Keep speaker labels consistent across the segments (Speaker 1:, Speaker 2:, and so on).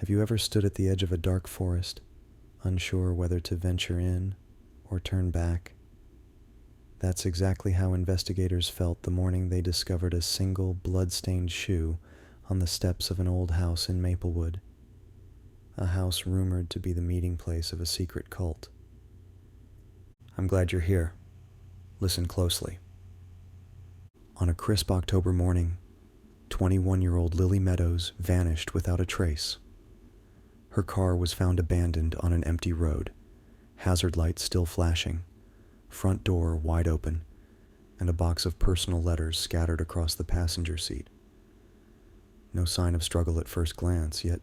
Speaker 1: Have you ever stood at the edge of a dark forest, unsure whether to venture in or turn back? That's exactly how investigators felt the morning they discovered a single blood-stained shoe on the steps of an old house in Maplewood, a house rumored to be the meeting place of a secret cult. I'm glad you're here. Listen closely. On a crisp October morning, 21-year-old Lily Meadows vanished without a trace. Her car was found abandoned on an empty road, hazard lights still flashing, front door wide open, and a box of personal letters scattered across the passenger seat. No sign of struggle at first glance, yet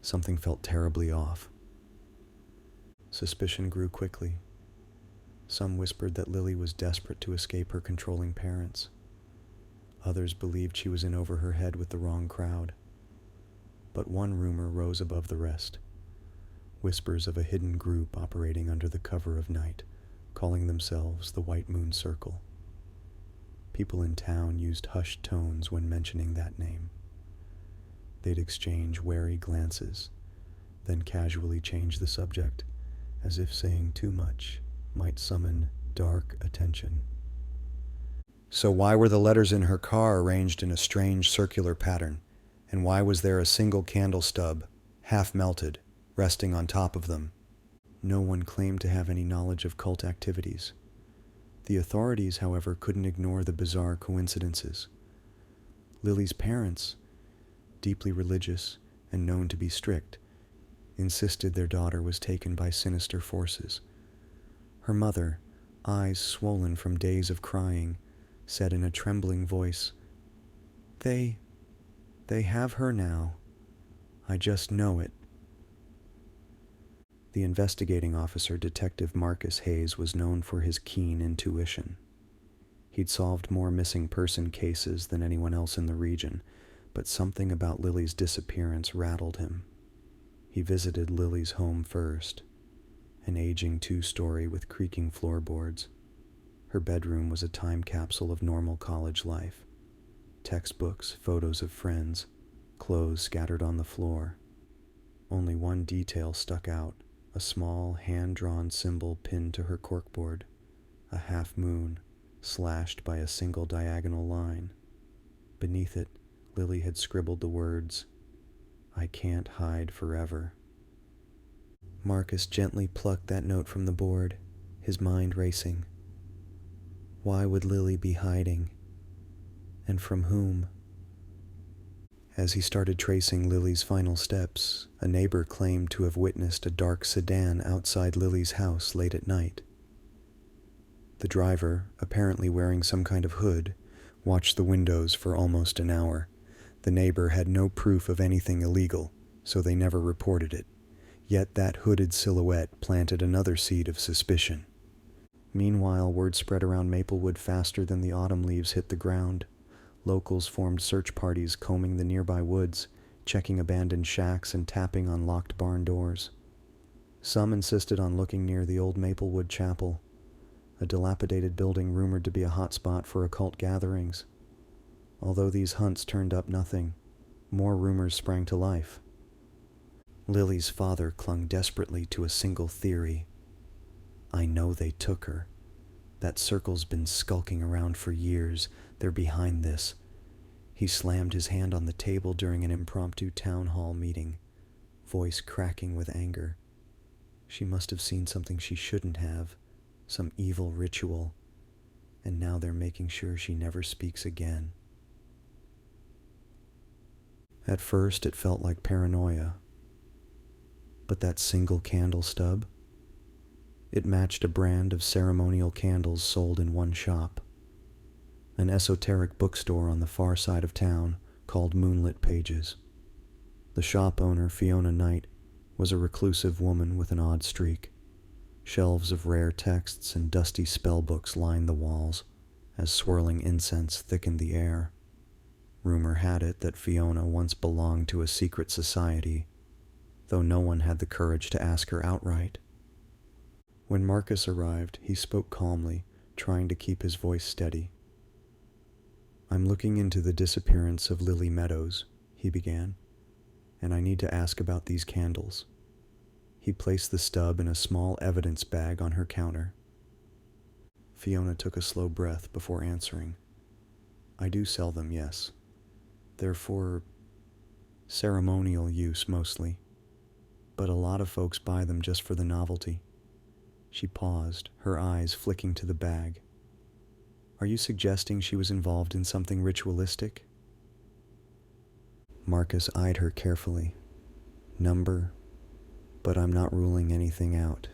Speaker 1: something felt terribly off. Suspicion grew quickly. Some whispered that Lily was desperate to escape her controlling parents. Others believed she was in over her head with the wrong crowd. But one rumor rose above the rest. Whispers of a hidden group operating under the cover of night, calling themselves the White Moon Circle. People in town used hushed tones when mentioning that name. They'd exchange wary glances, then casually change the subject, as if saying too much might summon dark attention. So why were the letters in her car arranged in a strange circular pattern? And why was there a single candle stub, half melted, resting on top of them? No one claimed to have any knowledge of cult activities. The authorities, however, couldn't ignore the bizarre coincidences. Lily's parents, deeply religious and known to be strict, insisted their daughter was taken by sinister forces. Her mother, eyes swollen from days of crying, said in a trembling voice, They have her now. I just know it. The investigating officer, Detective Marcus Hayes, was known for his keen intuition. He'd solved more missing person cases than anyone else in the region, but something about Lily's disappearance rattled him. He visited Lily's home first, an aging two-story with creaking floorboards. Her bedroom was a time capsule of normal college life. Textbooks, photos of friends, clothes scattered on the floor. Only one detail stuck out, a small, hand-drawn symbol pinned to her corkboard, a half-moon, slashed by a single diagonal line. Beneath it, Lily had scribbled the words, "I can't hide forever." Marcus gently plucked that note from the board, his mind racing. Why would Lily be hiding? And from whom? As he started tracing Lily's final steps, a neighbor claimed to have witnessed a dark sedan outside Lily's house late at night. The driver, apparently wearing some kind of hood, watched the windows for almost an hour. The neighbor had no proof of anything illegal, so they never reported it. Yet that hooded silhouette planted another seed of suspicion. Meanwhile, word spread around Maplewood faster than the autumn leaves hit the ground. Locals formed search parties combing the nearby woods, checking abandoned shacks and tapping on locked barn doors. Some insisted on looking near the old Maplewood Chapel, a dilapidated building rumored to be a hotspot for occult gatherings. Although these hunts turned up nothing, more rumors sprang to life. Lily's father clung desperately to a single theory. I know they took her. That circle's been skulking around for years. They're behind this. He slammed his hand on the table during an impromptu town hall meeting, voice cracking with anger. She must have seen something she shouldn't have, some evil ritual, and now they're making sure she never speaks again. At first it felt like paranoia, but that single candle stub, it matched a brand of ceremonial candles sold in one shop, an esoteric bookstore on the far side of town called Moonlit Pages. The shop owner, Fiona Knight, was a reclusive woman with an odd streak. Shelves of rare texts and dusty spellbooks lined the walls, as swirling incense thickened the air. Rumor had it that Fiona once belonged to a secret society, though no one had the courage to ask her outright. When Marcus arrived, he spoke calmly, trying to keep his voice steady. I'm looking into the disappearance of Lily Meadows, he began. and I need to ask about these candles." He placed the stub in a small evidence bag on her counter. Fiona took a slow breath before answering. "I do sell them, yes. They're for ceremonial use mostly, but a lot of folks buy them just for the novelty." She paused, her eyes flicking to the bag. "Are you suggesting she was involved in something ritualistic?" Marcus eyed her carefully. "Number, but I'm not ruling anything out.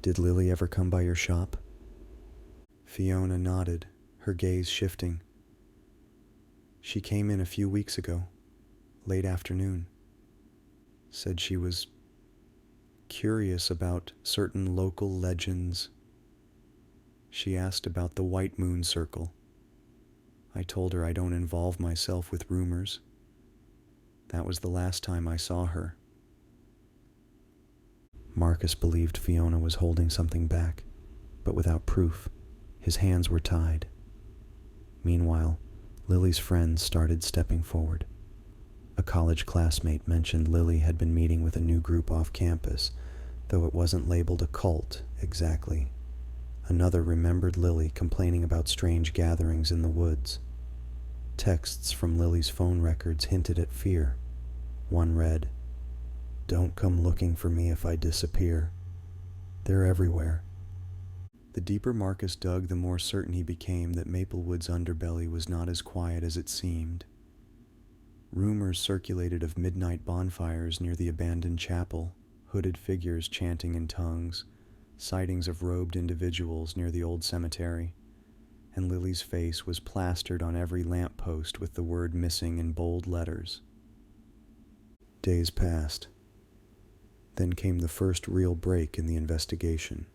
Speaker 1: Did Lily ever come by your shop?" Fiona nodded, her gaze shifting. "She came in a few weeks ago, late afternoon. Said she was curious about certain local legends. She asked about the White Moon Circle. I told her I don't involve myself with rumors. That was the last time I saw her." Marcus believed Fiona was holding something back, but without proof. His hands were tied. Meanwhile, Lily's friends started stepping forward. A college classmate mentioned Lily had been meeting with a new group off campus, though it wasn't labeled a cult exactly. Another remembered Lily complaining about strange gatherings in the woods. Texts from Lily's phone records hinted at fear. One read, "Don't come looking for me if I disappear. They're everywhere." The deeper Marcus dug, the more certain he became that Maplewood's underbelly was not as quiet as it seemed. Rumors circulated of midnight bonfires near the abandoned chapel, hooded figures chanting in tongues, sightings of robed individuals near the old cemetery, and Lily's face was plastered on every lamppost with the word missing in bold letters. Days passed. Then came the first real break in the investigation.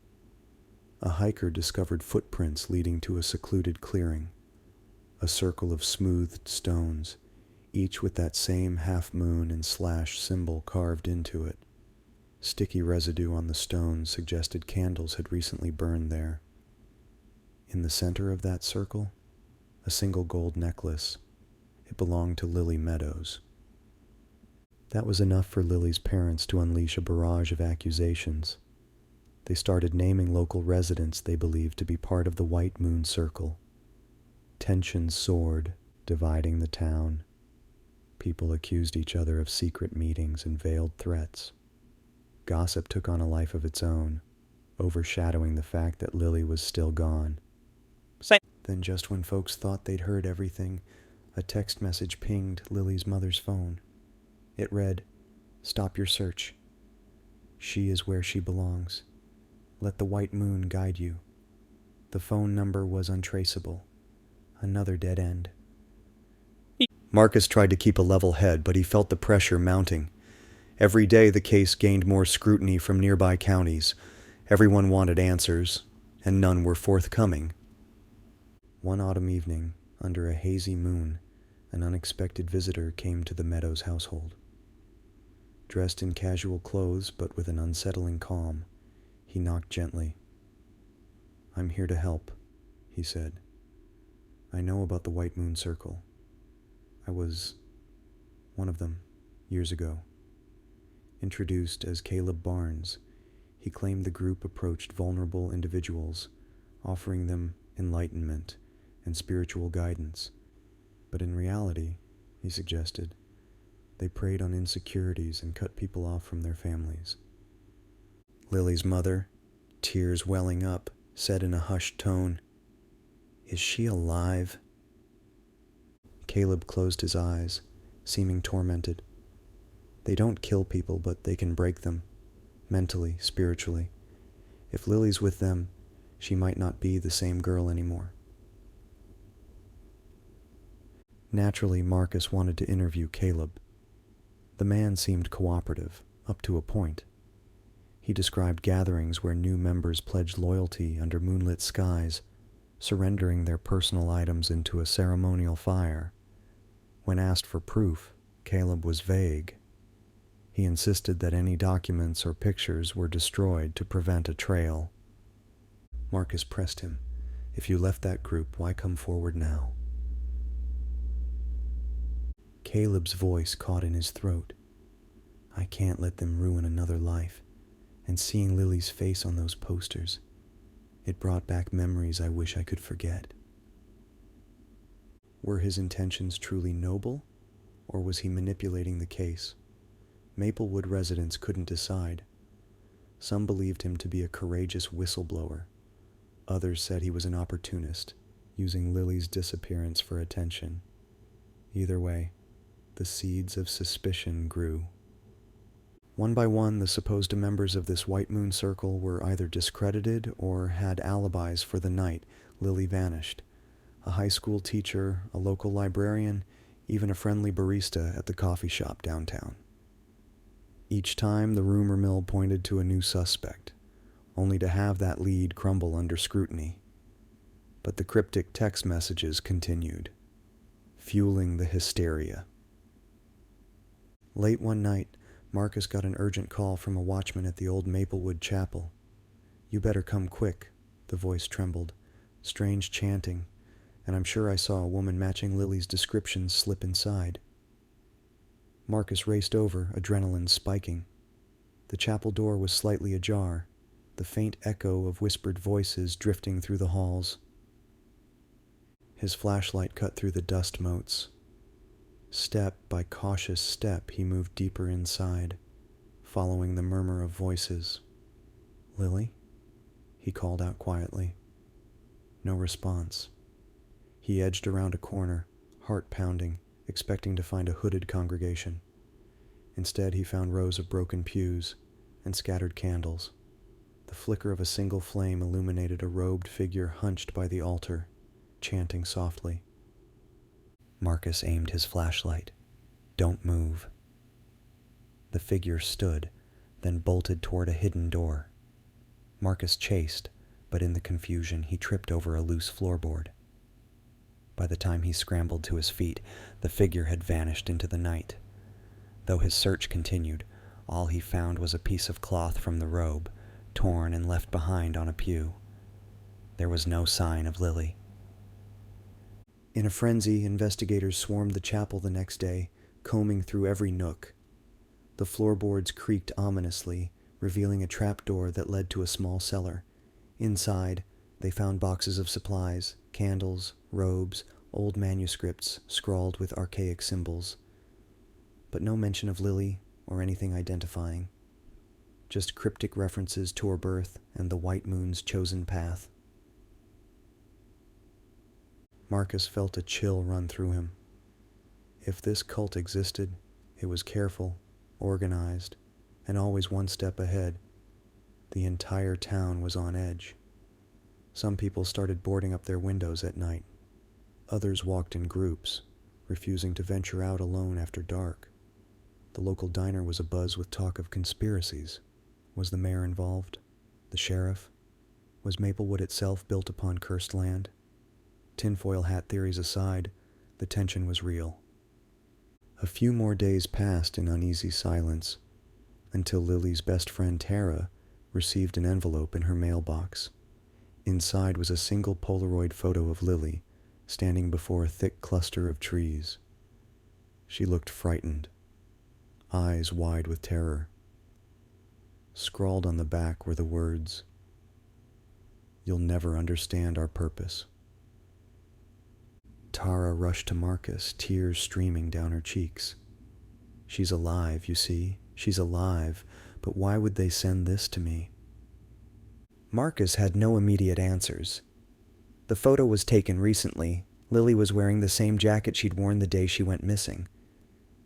Speaker 1: A hiker discovered footprints leading to a secluded clearing, a circle of smoothed stones, each with that same half-moon and slash symbol carved into it. Sticky residue on the stones suggested candles had recently burned there. In the center of that circle, a single gold necklace. It belonged to Lily Meadows. That was enough for Lily's parents to unleash a barrage of accusations. They started naming local residents they believed to be part of the White Moon Circle. Tensions soared, dividing the town. People accused each other of secret meetings and veiled threats. Gossip took on a life of its own, overshadowing the fact that Lily was still gone. Then just when folks thought they'd heard everything, a text message pinged Lily's mother's phone. It read, "Stop your search. She is where she belongs. Let the white moon guide you." The phone number was untraceable. Another dead end. Marcus tried to keep a level head, but he felt the pressure mounting. Every day the case gained more scrutiny from nearby counties. Everyone wanted answers, and none were forthcoming. One autumn evening, under a hazy moon, an unexpected visitor came to the Meadows household. Dressed in casual clothes, but with an unsettling calm, he knocked gently. "I'm here to help," he said. "I know about the White Moon Circle. I was one of them years ago." Introduced as Caleb Barnes, he claimed the group approached vulnerable individuals, offering them enlightenment and spiritual guidance. But in reality, he suggested, they preyed on insecurities and cut people off from their families. Lily's mother, tears welling up, said in a hushed tone, "Is she alive?" Caleb closed his eyes, seeming tormented. "They don't kill people, but they can break them, mentally, spiritually. If Lily's with them, she might not be the same girl anymore." Naturally, Marcus wanted to interview Caleb. The man seemed cooperative, up to a point. He described gatherings where new members pledged loyalty under moonlit skies, surrendering their personal items into a ceremonial fire. When asked for proof, Caleb was vague. He insisted that any documents or pictures were destroyed to prevent a trail. Marcus pressed him. "If you left that group, why come forward now?" Caleb's voice caught in his throat. I can't let them ruin another life. And seeing Lily's face on those posters, it brought back memories I wish I could forget. Were his intentions truly noble, or was he manipulating the case? Maplewood residents couldn't decide. Some believed him to be a courageous whistleblower. Others said he was an opportunist, using Lily's disappearance for attention. Either way, the seeds of suspicion grew. One by one, the supposed members of this White Moon Circle were either discredited or had alibis for the night Lily vanished. A high school teacher, a local librarian, even a friendly barista at the coffee shop downtown. Each time, the rumor mill pointed to a new suspect, only to have that lead crumble under scrutiny. But the cryptic text messages continued, fueling the hysteria. Late one night, Marcus got an urgent call from a watchman at the old Maplewood chapel. "You better come quick," the voice trembled. Strange chanting, and I'm sure I saw a woman matching Lily's description slip inside. Marcus raced over, adrenaline spiking. The chapel door was slightly ajar, the faint echo of whispered voices drifting through the halls. His flashlight cut through the dust motes. Step by cautious step, he moved deeper inside, following the murmur of voices. "Lily?" he called out quietly. No response. He edged around a corner, heart pounding, expecting to find a hooded congregation. Instead, he found rows of broken pews and scattered candles. The flicker of a single flame illuminated a robed figure hunched by the altar, chanting softly. Marcus aimed his flashlight. "Don't move." The figure stood, then bolted toward a hidden door. Marcus chased, but in the confusion he tripped over a loose floorboard. By the time he scrambled to his feet, the figure had vanished into the night. Though his search continued, all he found was a piece of cloth from the robe, torn and left behind on a pew. There was no sign of Lily. In a frenzy, investigators swarmed the chapel the next day, combing through every nook. The floorboards creaked ominously, revealing a trapdoor that led to a small cellar. Inside, they found boxes of supplies, candles, robes, old manuscripts scrawled with archaic symbols. But no mention of Lily or anything identifying. Just cryptic references to her birth and the White Moon's chosen path. Marcus felt a chill run through him. If this cult existed, it was careful, organized, and always one step ahead. The entire town was on edge. Some people started boarding up their windows at night. Others walked in groups, refusing to venture out alone after dark. The local diner was abuzz with talk of conspiracies. Was the mayor involved? The sheriff? Was Maplewood itself built upon cursed land? Tinfoil hat theories aside, the tension was real. A few more days passed in uneasy silence, until Lily's best friend Tara received an envelope in her mailbox. Inside was a single Polaroid photo of Lily, standing before a thick cluster of trees. She looked frightened, eyes wide with terror. Scrawled on the back were the words, "You'll never understand our purpose." Tara rushed to Marcus, tears streaming down her cheeks. "She's alive, you see. She's alive. But why would they send this to me?" Marcus had no immediate answers. The photo was taken recently. Lily was wearing the same jacket she'd worn the day she went missing.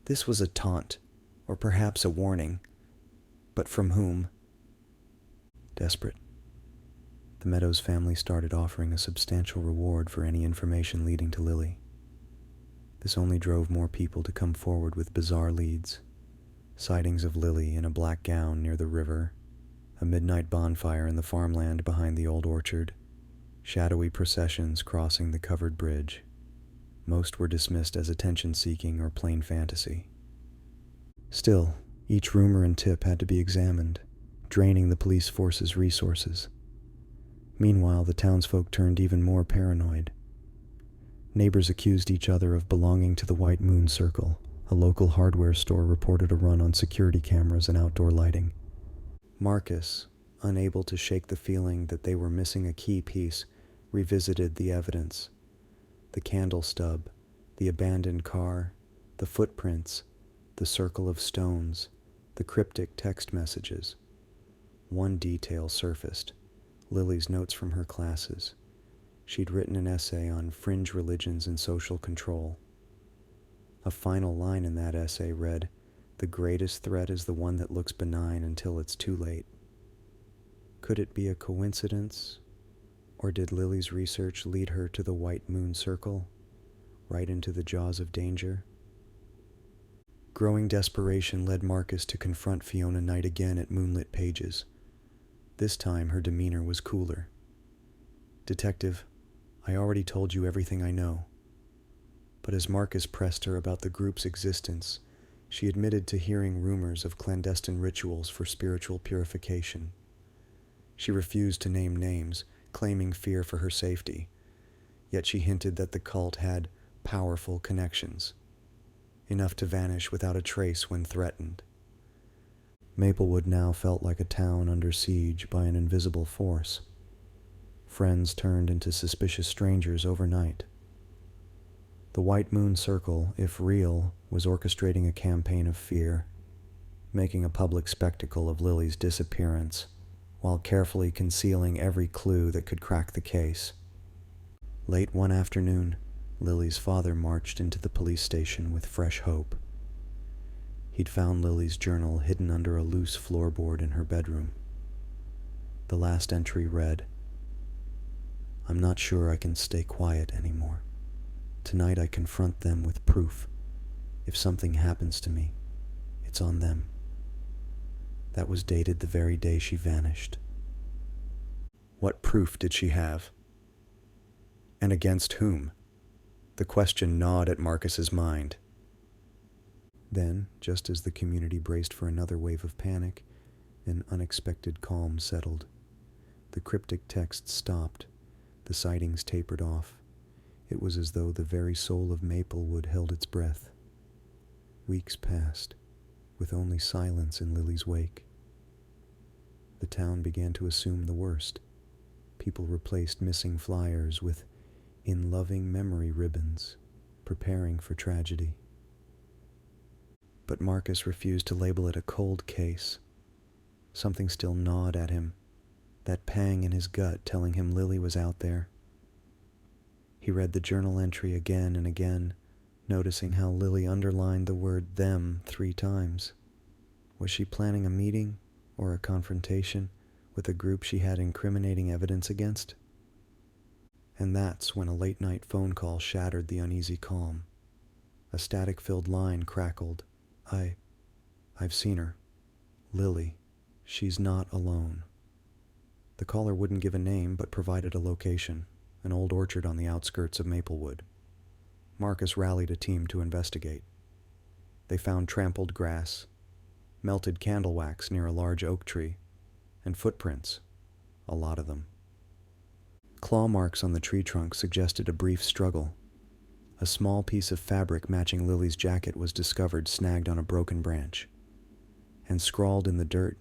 Speaker 1: This was a taunt, or perhaps a warning. But from whom? Desperate, the Meadows family started offering a substantial reward for any information leading to Lily. This only drove more people to come forward with bizarre leads. Sightings of Lily in a black gown near the river, a midnight bonfire in the farmland behind the old orchard, shadowy processions crossing the covered bridge. Most were dismissed as attention-seeking or plain fantasy. Still, each rumor and tip had to be examined, draining the police force's resources. Meanwhile, the townsfolk turned even more paranoid. Neighbors accused each other of belonging to the White Moon Circle, A local hardware store reported a run on security cameras and outdoor lighting. Marcus, unable to shake the feeling that they were missing a key piece, revisited the evidence. The candle stub, the abandoned car, the footprints, the circle of stones, the cryptic text messages. One detail surfaced: Lily's notes from her classes. She'd written an essay on fringe religions and social control. A final line in that essay read, "The greatest threat is the one that looks benign until it's too late." Could it be a coincidence? Or did Lily's research lead her to the White Moon Circle, right into the jaws of danger? Growing desperation led Marcus to confront Fiona Knight again at Moonlit Pages. This time her demeanor was cooler. "Detective, I already told you everything I know." But as Marcus pressed her about the group's existence, she admitted to hearing rumors of clandestine rituals for spiritual purification. She refused to name names, claiming fear for her safety, yet she hinted that the cult had powerful connections, enough to vanish without a trace when threatened. Maplewood now felt like a town under siege by an invisible force. Friends turned into suspicious strangers overnight. The White Moon Circle, if real, was orchestrating a campaign of fear, making a public spectacle of Lily's disappearance, while carefully concealing every clue that could crack the case. Late one afternoon, Lily's father marched into the police station with fresh hope. He'd found Lily's journal hidden under a loose floorboard in her bedroom. The last entry read, "I'm not sure I can stay quiet anymore. Tonight I confront them with proof. If something happens to me, it's on them." That was dated the very day she vanished. What proof did she have? And against whom? The question gnawed at Marcus's mind. Then, just as the community braced for another wave of panic, an unexpected calm settled. The cryptic text stopped. The sightings tapered off. It was as though the very soul of Maplewood held its breath. Weeks passed, with only silence in Lily's wake. The town began to assume the worst. People replaced missing flyers with "in loving memory" ribbons, preparing for tragedy. But Marcus refused to label it a cold case. Something still gnawed at him, that pang in his gut telling him Lily was out there. He read the journal entry again and again, noticing how Lily underlined the word "them" 3 times. Was she planning a meeting or a confrontation with a group she had incriminating evidence against? And that's when a late-night phone call shattered the uneasy calm. A static-filled line crackled. I've seen her. Lily. She's not alone." The caller wouldn't give a name, but provided a location, an old orchard on the outskirts of Maplewood. Marcus rallied a team to investigate. They found trampled grass, melted candle wax near a large oak tree, and footprints, a lot of them. Claw marks on the tree trunk suggested a brief struggle. A small piece of fabric matching Lily's jacket was discovered snagged on a broken branch. And scrawled in the dirt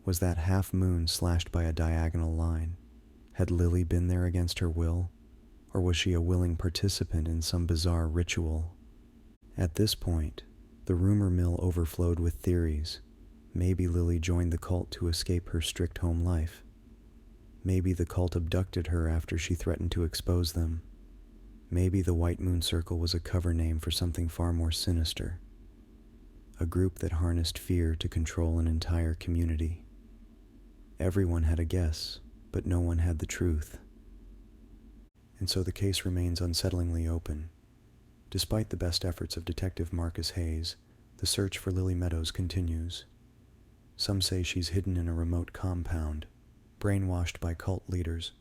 Speaker 1: was that half moon slashed by a diagonal line. Had Lily been there against her will, or was she a willing participant in some bizarre ritual? At this point, the rumor mill overflowed with theories. Maybe Lily joined the cult to escape her strict home life. Maybe the cult abducted her after she threatened to expose them. Maybe the White Moon Circle was a cover name for something far more sinister. A group that harnessed fear to control an entire community. Everyone had a guess, but no one had the truth. And so the case remains unsettlingly open. Despite the best efforts of Detective Marcus Hayes, the search for Lily Meadows continues. Some say she's hidden in a remote compound, brainwashed by cult leaders.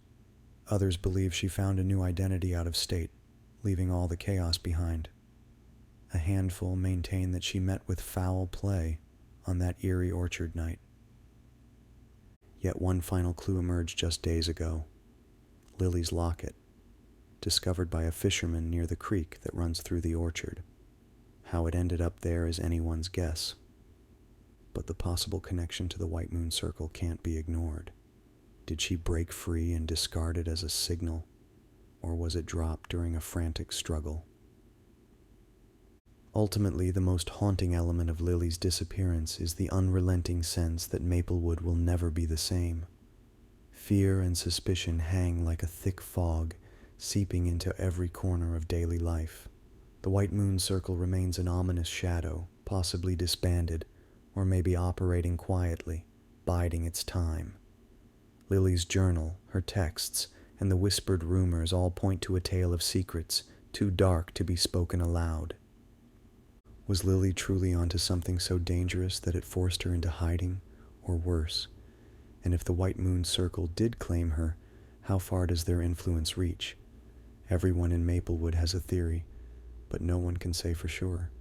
Speaker 1: Others believe she found a new identity out of state, leaving all the chaos behind. A handful maintain that she met with foul play on that eerie orchard night. Yet one final clue emerged just days ago. Lily's locket, discovered by a fisherman near the creek that runs through the orchard. How it ended up there is anyone's guess, but the possible connection to the White Moon Circle can't be ignored. Did she break free and discard it as a signal, or was it dropped during a frantic struggle? Ultimately, the most haunting element of Lily's disappearance is the unrelenting sense that Maplewood will never be the same. Fear and suspicion hang like a thick fog, seeping into every corner of daily life. The White Moon Circle remains an ominous shadow, possibly disbanded, or maybe operating quietly, biding its time. Lily's journal, her texts, and the whispered rumors all point to a tale of secrets, too dark to be spoken aloud. Was Lily truly onto something so dangerous that it forced her into hiding, or worse? And if the White Moon Circle did claim her, how far does their influence reach? Everyone in Maplewood has a theory, but no one can say for sure.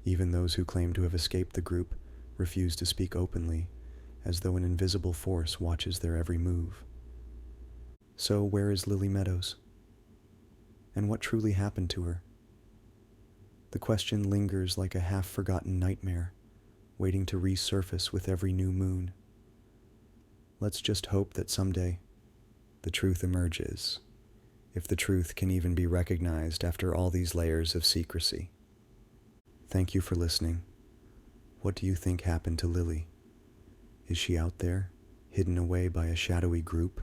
Speaker 1: Even those who claim to have escaped the group refuse to speak openly, as though an invisible force watches their every move. So where is Lily Meadows? And what truly happened to her? The question lingers like a half-forgotten nightmare, waiting to resurface with every new moon. Let's just hope that someday the truth emerges, if the truth can even be recognized after all these layers of secrecy. Thank you for listening. What do you think happened to Lily? Is she out there, hidden away by a shadowy group?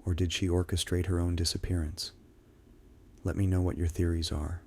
Speaker 1: Or did she orchestrate her own disappearance? Let me know what your theories are.